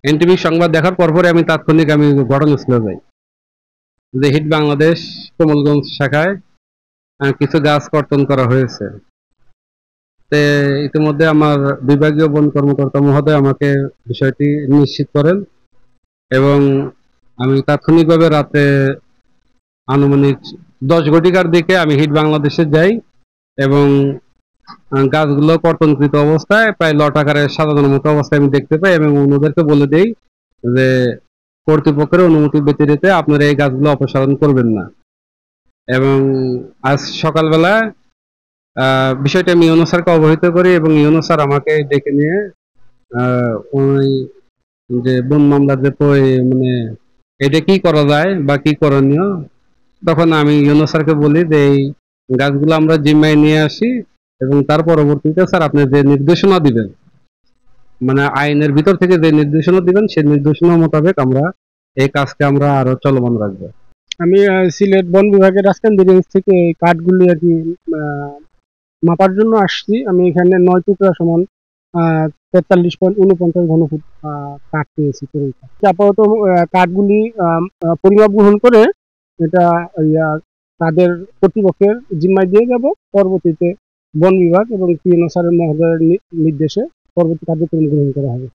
NTV সংবাদ দেখার পরপরই আমি তাৎক্ষণিক ঘটনাস্থলে যাই। যে হিট বাংলাদেশ কমলগঞ্জ শাখায় কিছু গাছ কর্তন করা হয়েছে। ইতিমধ্যে আমার বিভাগীয় বন কর্মকর্তা মহোদয় আমাকে বিষয়টি নিশ্চিত করেন এবং আমি তাৎক্ষণিকভাবে রাতে আনুমানিক 10 ঘটিকার দিকে আমি হিট বাংলাদেশে যাই এবং গাছগুলো কর্তনকৃত অবস্থায় প্রায় লট আকারে সাজানোর মতো অবস্থায় আমি দেখতে পাই এবং অন্যদেরকে বলে দেই যে কর্তৃপক্ষের অনুমতি ব্যতিরেকে আপনারা এই গাছগুলো অপসারণ করবেন না। এবং আজ সকালবেলা বিষয়টা আমি ইউনূস স্যারকে অবহিত করি এবং ইউনূস স্যার আমাকে ডেকে নিয়ে ওই যে বন মামলার যে মানে এটা কি করা যায় বা কি করণীয়, তখন আমি ইউনূস স্যারকে বলি যে এই গাছগুলো আমরা জিম্মায় নিয়ে আসি এবং তার পরবর্তীতে স্যার আপনি যে নির্দেশনা দিবেন, মানে আইনের ভিতর থেকে যে নির্দেশনা দিবেন সেই নির্দেশনা মোতাবেক আমরা এই কাজকে আমরা আরো চলমান রাখবো। আমি সিলেট বন বিভাগের রাজকান্দি রেঞ্জ থেকে এই কাঠগুলি আর কি মাপার জন্য আসছি। আমি এখানে 9 টুকরা সমান 43.49 ঘনফুট কাঠ পেয়েছি। আপাতত কাঠগুলি পরিমাপ গ্রহণ করে এটা তাদের কর্তৃপক্ষের জিম্মায় দিয়ে যাব। পরবর্তীতে বন বিভাগ এবং পিএনও স্যারের মহোদয়ের নির্দেশে পরবর্তী কার্যক্রম গ্রহণ করা হবে।